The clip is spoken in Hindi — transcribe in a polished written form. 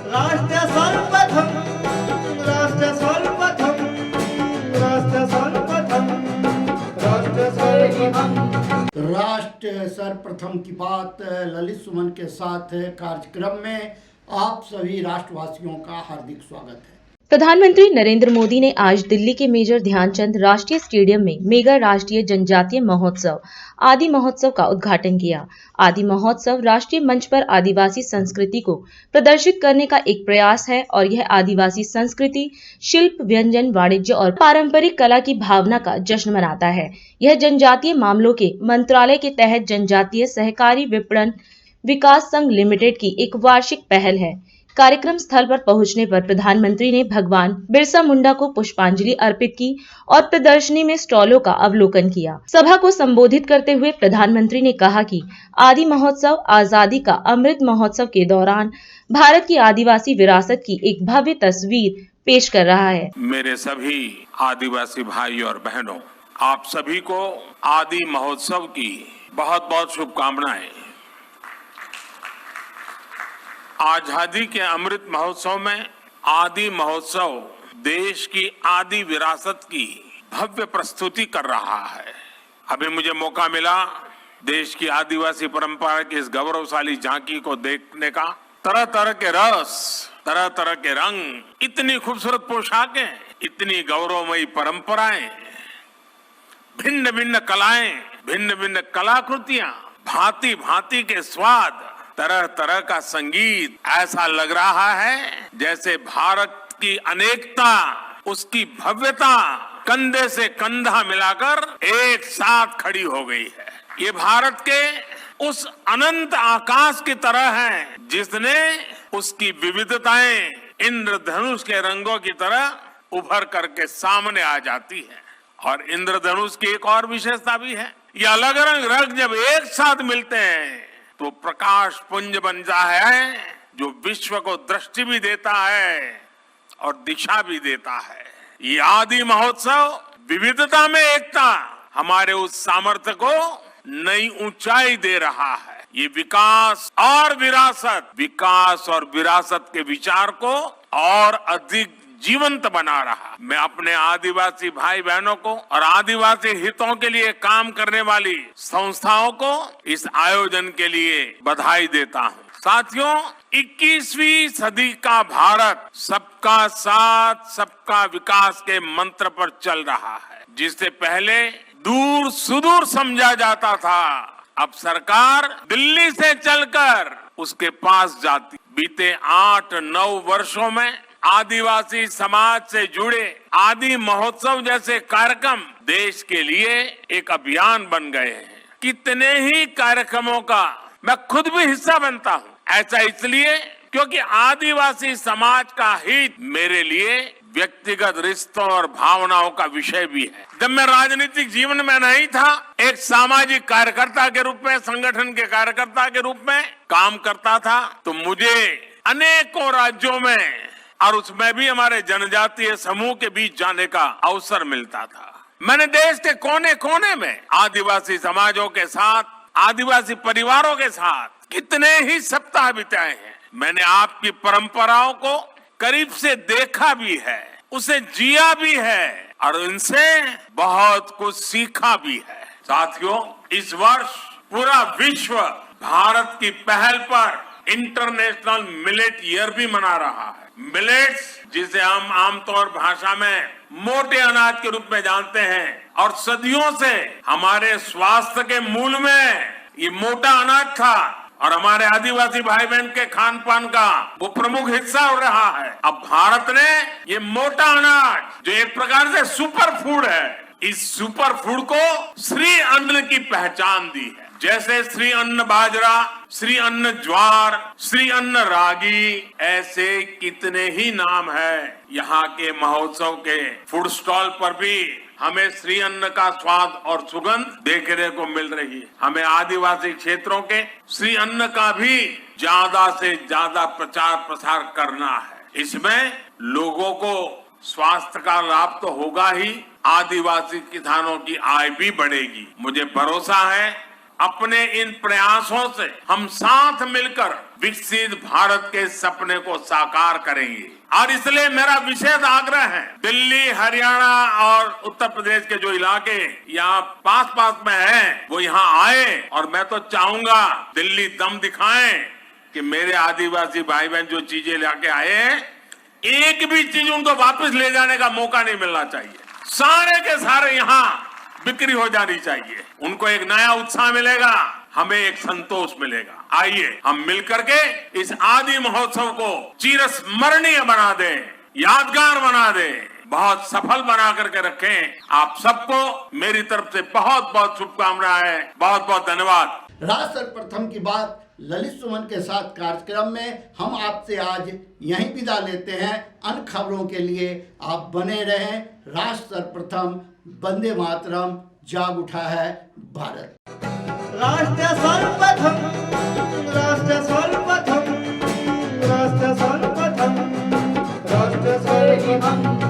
राष्ट्र सर्वप्रथम, राष्ट्र सर्वप्रथम, राष्ट्र सर्वप्रथम, राष्ट्र सर्वप्रथम। राष्ट्र सर्वप्रथम की बात ललित सुमन के साथ कार्यक्रम में आप सभी राष्ट्रवासियों का हार्दिक स्वागत है। प्रधानमंत्री नरेंद्र मोदी ने आज दिल्ली के मेजर ध्यानचंद राष्ट्रीय स्टेडियम में मेगा राष्ट्रीय जनजातीय महोत्सव आदि महोत्सव का उद्घाटन किया। आदि महोत्सव राष्ट्रीय मंच पर आदिवासी संस्कृति को प्रदर्शित करने का एक प्रयास है और यह आदिवासी संस्कृति, शिल्प, व्यंजन, वाणिज्य और पारंपरिक कला की भावना का जश्न मनाता है। यह जनजातीय मामलों के मंत्रालय के तहत जनजातीय सहकारी विपणन विकास संघ लिमिटेड की एक वार्षिक पहल है। कार्यक्रम स्थल पर पहुंचने पर प्रधानमंत्री ने भगवान बिरसा मुंडा को पुष्पांजलि अर्पित की और प्रदर्शनी में स्टॉलों का अवलोकन किया। सभा को संबोधित करते हुए प्रधानमंत्री ने कहा कि आदि महोत्सव आजादी का अमृत महोत्सव के दौरान भारत की आदिवासी विरासत की एक भव्य तस्वीर पेश कर रहा है। मेरे सभी आदिवासी भाई और बहनों, आप सभी को आदि महोत्सव की बहुत बहुत शुभकामनाएं। आजादी के अमृत महोत्सव में आदि महोत्सव देश की आदि विरासत की भव्य प्रस्तुति कर रहा है। अभी मुझे मौका मिला देश की आदिवासी परंपरा की इस गौरवशाली झांकी को देखने का। तरह तरह के रस, तरह तरह के रंग, इतनी खूबसूरत पोशाकें, इतनी गौरवमयी परंपराएं, भिन्न भिन्न कलाएं, भिन्न भिन्न कलाकृतियां, भांति भांति के स्वाद, तरह तरह का संगीत। ऐसा लग रहा है जैसे भारत की अनेकता, उसकी भव्यता कंधे से कंधा मिलाकर एक साथ खड़ी हो गई है। ये भारत के उस अनंत आकाश की तरह है जिसने उसकी विविधताएं इंद्रधनुष के रंगों की तरह उभर करके सामने आ जाती है। और इंद्रधनुष की एक और विशेषता भी है, ये अलग अलग रंग जब एक साथ मिलते हैं तो प्रकाश पुंज बनता है जो विश्व को दृष्टि भी देता है और दिशा भी देता है। ये आदि महोत्सव विविधता में एकता हमारे उस सामर्थ्य को नई ऊंचाई दे रहा है। ये विकास और विरासत के विचार को और अधिक जीवंत बना रहा। मैं अपने आदिवासी भाई बहनों को और आदिवासी हितों के लिए काम करने वाली संस्थाओं को इस आयोजन के लिए बधाई देता हूँ। साथियों, 21वीं सदी का भारत सबका साथ, सबका विकास के मंत्र पर चल रहा है। जिससे पहले दूर सुदूर समझा जाता था, अब सरकार दिल्ली से चलकर उसके पास जाती। बीते 8-9 वर्षों में आदिवासी समाज से जुड़े आदि महोत्सव जैसे कार्यक्रम देश के लिए एक अभियान बन गए हैं। कितने ही कार्यक्रमों का मैं खुद भी हिस्सा बनता हूँ। ऐसा इसलिए क्योंकि आदिवासी समाज का हित मेरे लिए व्यक्तिगत रिश्तों और भावनाओं का विषय भी है। जब मैं राजनीतिक जीवन में नहीं था, एक सामाजिक कार्यकर्ता के रूप में, संगठन के कार्यकर्ता के रूप में काम करता था, तो मुझे अनेकों राज्यों में और उसमें भी हमारे जनजातीय समूह के बीच जाने का अवसर मिलता था। मैंने देश के कोने कोने में आदिवासी समाजों के साथ, आदिवासी परिवारों के साथ कितने ही सप्ताह बिताए हैं। मैंने आपकी परंपराओं को करीब से देखा भी है, उसे जिया भी है और इनसे बहुत कुछ सीखा भी है। साथियों, इस वर्ष पूरा विश्व भारत की पहल पर इंटरनेशनल मिलेट ईयर भी मना रहा है। मिलेट्स, जिसे हम आमतौर भाषा में मोटे अनाज के रूप में जानते हैं, और सदियों से हमारे स्वास्थ्य के मूल में ये मोटा अनाज था और हमारे आदिवासी भाई बहन के खान पान का वो प्रमुख हिस्सा हो रहा है। अब भारत ने ये मोटा अनाज, जो एक प्रकार से सुपर फूड है, इस सुपर फूड को श्री अन्न की पहचान दी है। जैसे श्री अन्न बाजरा, श्री अन्न ज्वार, श्री अन्न रागी, ऐसे कितने ही नाम है। यहाँ के महोत्सव के फूड स्टॉल पर भी हमें श्री अन्न का स्वाद और सुगंध देखने को मिल रही है। हमें आदिवासी क्षेत्रों के श्री अन्न का भी ज्यादा से ज्यादा प्रचार प्रसार करना है। इसमें लोगों को स्वास्थ्य का लाभ तो होगा ही, आदिवासी किसानों की आय भी बढ़ेगी। मुझे भरोसा है अपने इन प्रयासों से हम साथ मिलकर विकसित भारत के सपने को साकार करेंगे। और इसलिए मेरा विशेष आग्रह है, दिल्ली, हरियाणा और उत्तर प्रदेश के जो इलाके यहाँ पास में हैं, वो यहाँ आए। और मैं तो चाहूंगा दिल्ली दम दिखाएं कि मेरे आदिवासी भाई बहन जो चीजें लेके आए हैं, एक भी चीज उनको वापस ले जाने का मौका नहीं मिलना चाहिए। सारे के सारे यहाँ बिक्री हो जानी चाहिए। उनको एक नया उत्साह मिलेगा, हमें एक संतोष मिलेगा। आइए हम मिलकर के इस आदि महोत्सव को चिरस्मरणीय बना दें, यादगार बना दें, बहुत सफल बना करके रखें। आप सबको मेरी तरफ से बहुत बहुत शुभकामनाएं, बहुत बहुत धन्यवाद। राष्ट्र सर्वप्रथम की बात ललित सुमन के साथ कार्यक्रम में हम आपसे आज यहीं विदा लेते हैं। अन्य खबरों के लिए आप बने रहें। राष्ट्र सर्वप्रथम, वंदे मातरम, जाग उठा है भारत। राष्ट्र सर्वप्रथम, राष्ट्र सर्वप्रथम, राष्ट्र सर्वप्रथम, राष्ट्र सर्वप्रथम।